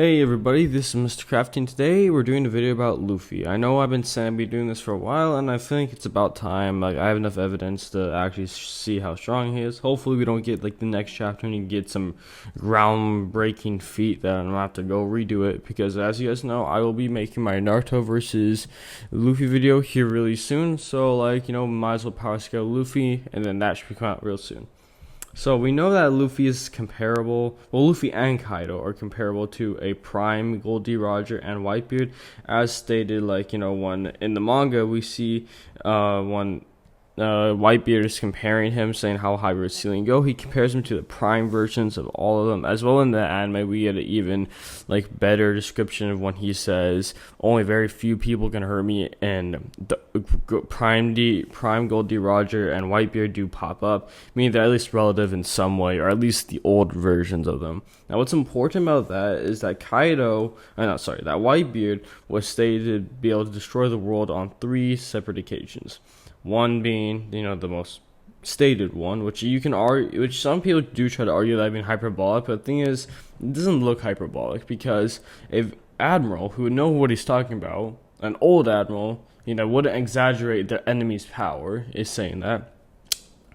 Hey everybody, this is Mr. Crafting. Today we're doing a video about Luffy. I know I've been saying I'd be doing this for a while, and I think it's about time. Like, I have enough evidence to actually see how strong he is. Hopefully we don't get like the next chapter and you get some groundbreaking feat that I'm gonna have to go redo it, because as you guys know, I will be making my Naruto versus Luffy video here really soon. So like, might as well power scale Luffy, and then that should be coming out real soon. So we know that Luffy is comparable, well, Luffy and Kaido are comparable to a prime Goldie Roger and Whitebeard, as stated, when in the manga we see when Whitebeard is comparing him, saying how high will his ceiling go. He compares him to the prime versions of all of them. As well in the anime, we get an even better description of when he says only very few people can hurt me, and the prime Goldie Roger and Whitebeard do pop up, meaning they're at least relative in some way, or at least the old versions of them. Now, what's important about that is that that Whitebeard was stated to be able to destroy the world on 3 separate occasions. One being, the most stated one, which you can argue, which some people do try to argue that being hyperbolic, but the thing is, it doesn't look hyperbolic, because if admiral who would know what he's talking about, an old admiral, wouldn't exaggerate the enemy's power, is saying that.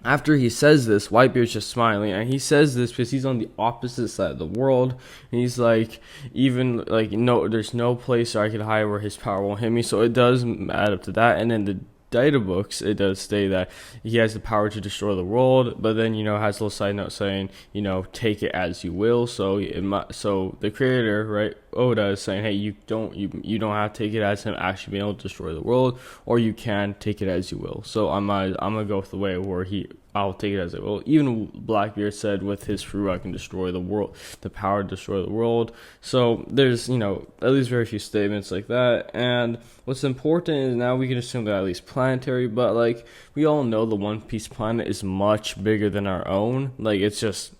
After he says this, Whitebeard's just smiling, and he says this because he's on the opposite side of the world, and he's no, there's no place I could hide where his power won't hit me, so it does add up to that. And then the data books, it does say that he has the power to destroy the world, but then has a little side note saying take it as you will. So the creator, right, Oda, is saying, hey, you don't have to take it as him actually being able to destroy the world, or you can take it as you will. So I'm gonna go with the way where I'll take it as it will. Even Blackbeard said with his fruit, I can destroy the world, the power to destroy the world. So there's, at least very few statements like that. And what's important is now we can assume they're at least planetary, but we all know the One Piece planet is much bigger than our own. It's just,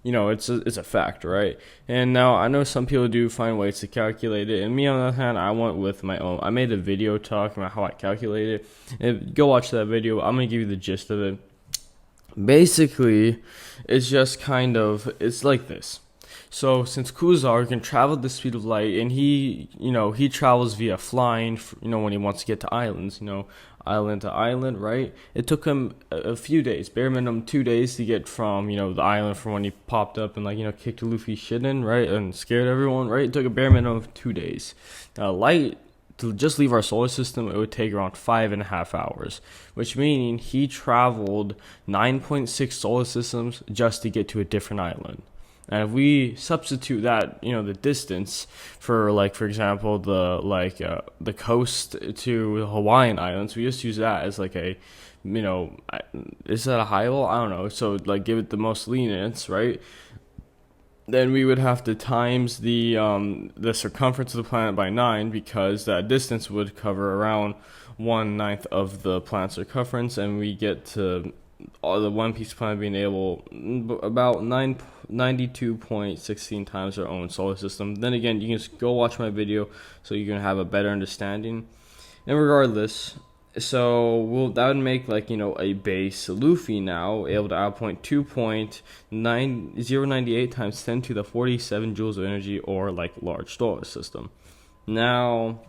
it's a fact, right? And now I know some people do find ways to calculate it, and me on the other hand, I went with my own. I made a video talking about how I calculate it, and go watch that video. I'm gonna give you the gist of it. Basically, it's just it's like this. So since Kuzar can travel at the speed of light, and he travels via flying, when he wants to get to islands, island to island, right? It took him a few days, bare minimum 2 days, to get from, the island from when he popped up and kicked Luffy's shit in, right? And scared everyone, right? It took a bare minimum of 2 days. Now, light, to just leave our solar system, it would take around 5.5 hours, which meaning he traveled 9.6 solar systems just to get to a different island. And if we substitute that, the distance for example, the coast to the Hawaiian Islands, we just use that as is that a high level? I don't know. So give it the most lenience, right? Then we would have to times the circumference of the planet by 9, because that distance would cover around 1/9 of the planet's circumference, and we get to the One Piece planet being able about 92.16 times our own solar system. Then again, you can just go watch my video so you can have a better understanding. And regardless, so that would make a base Luffy now able to outpoint 2.9098 times 10 to the 47 joules of energy, or large solar system. Now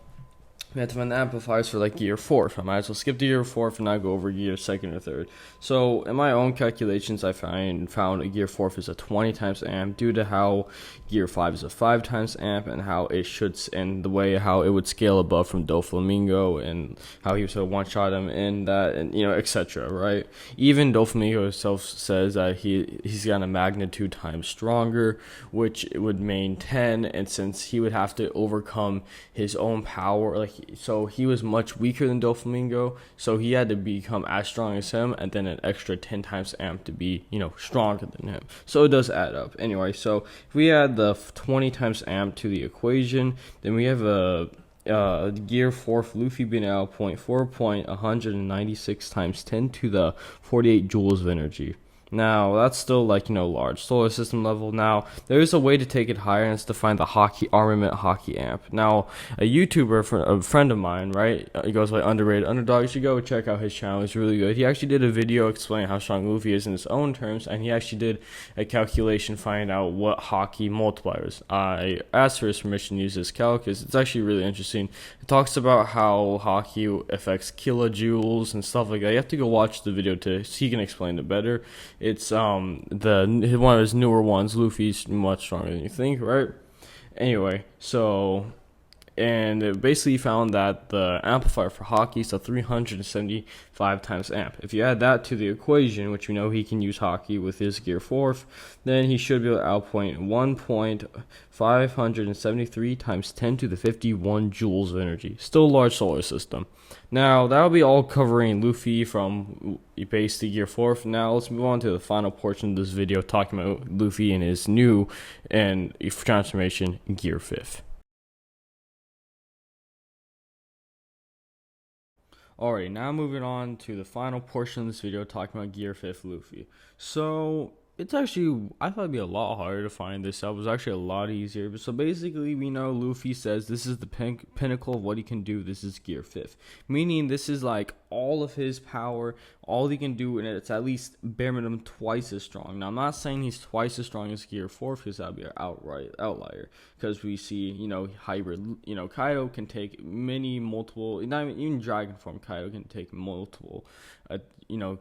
we have to find the amplifiers for gear 4. I might as well skip to gear 4 and now go over gear 2nd or 3rd. So in my own calculations, I found a gear 4 is a 20 times amp, due to how gear 5 is a 5 times amp, and how it should, and the way how it would scale above from Doflamingo, and how he would sort of one-shot him in that, and etc., right? Even Doflamingo himself says that he's got a magnitude times stronger, which it would mean 10, and since he would have to overcome his own power, so he was much weaker than Doflamingo, so he had to become as strong as him, and then an extra 10 times amp to be, stronger than him. So it does add up. Anyway, so if we add the 20 times amp to the equation, then we have a gear 4 for Luffy being out 4.196 times 10 to the 48 joules of energy. Now, that's still like, large solar system level. Now, there is a way to take it higher, and it's to find the hockey armament hockey amp. Now, a YouTuber, a friend of mine, right? He goes by Underrated Underdog. You should go check out his channel. It's really good. He actually did a video explaining how strong Luffy is in his own terms, and he actually did a calculation finding out what hockey multipliers. I asked for his permission to use this calc because it's actually really interesting. It talks about how hockey affects kilojoules and stuff like that. You have to go watch the video so he can explain it better. It's one of his newer ones. Luffy's much stronger than you think, right? Anyway, so and it basically found that the amplifier for hockey is a 375 times amp. If you add that to the equation, which we know he can use hockey with his gear 4th, then he should be able to outpoint 1.573 times 10 to the 51 joules of energy. Still a large solar system. Now, that'll be all covering Luffy from base to gear 4th. Now, let's move on to the final portion of this video, talking about Luffy and his new and transformation gear 5th. Alright, now moving on to the final portion of this video, talking about Gear 5th Luffy. So, it's actually, I thought it'd be a lot harder to find this out. It was actually a lot easier. So basically, we know Luffy says this is the pinnacle of what he can do. This is Gear 5th. Meaning this is like all of his power, all he can do, and it's at least bare minimum twice as strong. Now, I'm not saying he's twice as strong as Gear 4th, because that'd be an outright outlier. Because we see, hybrid, Kaido can take multiple, not even Dragon form Kaido can take multiple,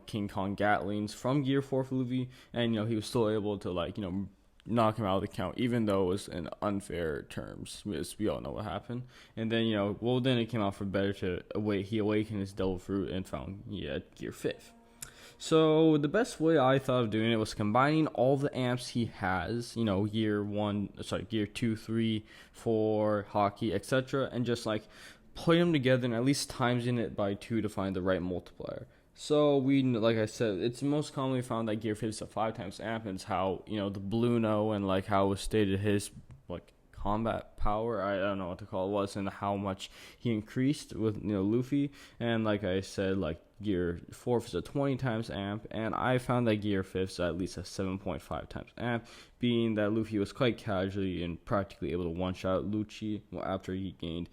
King Kong Gatlings from Gear 4th Luffy, and, he was still able to, knock him out of the count, even though it was in unfair terms. We all know what happened. And then, then it came out for better to he awakened his devil fruit and found he had Gear 5th. So the best way I thought of doing it was combining all the amps he has, Gear 2, 3, 4, hockey, etc., and just putting them together and at least timesing it by 2 to find the right multiplier. So like I said, it's most commonly found that Gear 5 is a 5 times amp, and it's how, the Blueno and how it was stated his combat power, I don't know what to call it, was, and how much he increased with Luffy. And like I said, Gear 4 is a 20 times amp, and I found that Gear 5 is at least a 7.5 times amp, being that Luffy was quite casually and practically able to one-shot Lucci after he gained,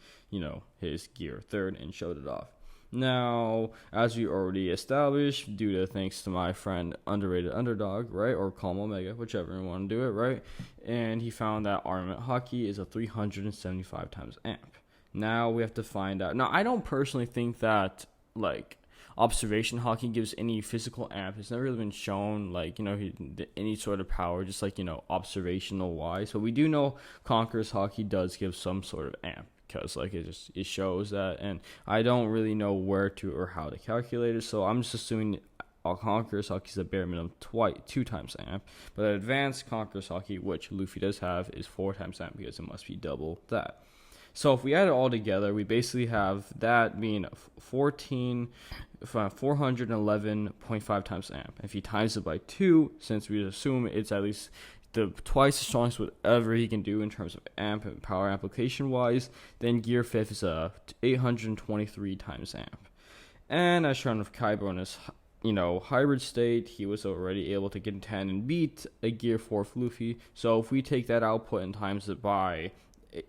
his Gear 3rd and showed it off. Now, as we already established, due to thanks to my friend Underrated Underdog, right, or Calm Omega, whichever you want to do it, right, and he found that Armament Hockey is a 375 times amp. Now we have to find out. Now, I don't personally think that, Observation Hockey gives any physical amp. It's never really been shown, any sort of power, just observational wise. But we do know Conqueror's Hockey does give some sort of amp, because it shows that, and I don't really know where to or how to calculate it, so I'm just assuming Conqueror's Hockey is a bare minimum 2 times amp, but advanced Conqueror's Hockey, which Luffy does have, is 4 times amp, because it must be double that. So if we add it all together, we basically have that being 411.5 times amp. If he times it by 2, since we assume it's at least twice as strong as whatever he can do in terms of amp and power application wise, then Gear 5 is a 823 times amp. And as shown with Kaido in his hybrid state, he was already able to get 10 and beat a Gear 4 Luffy. So if we take that output and times it by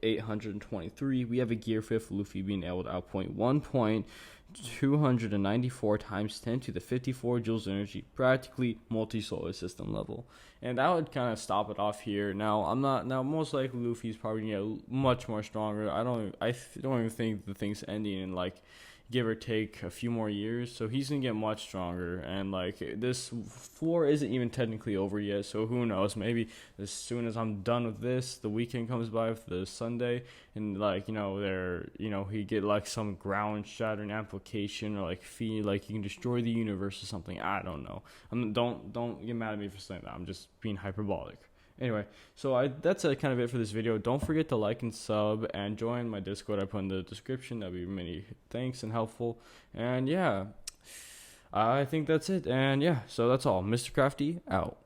823, we have a Gear 5 Luffy being able to outpoint 1.294 times 10 to the 54 joules energy, practically multi-solar system level. And that would kind of stop it off here. Now most likely Luffy's probably gonna get much more stronger. I don't even think the thing's ending in give or take a few more years, so he's gonna get much stronger. And this floor isn't even technically over yet, so who knows, maybe as soon as I'm done with this, the weekend comes by for the Sunday, and he get some ground shattering application, or he can destroy the universe or something. I don't know. Don't get mad at me for saying that. I'm just being hyperbolic. Anyway, so that's kind of it for this video. Don't forget to like and sub and join my Discord. I put in the description. That'd be many thanks and helpful. And yeah, I think that's it. And yeah, so that's all. Mr. Crafty out.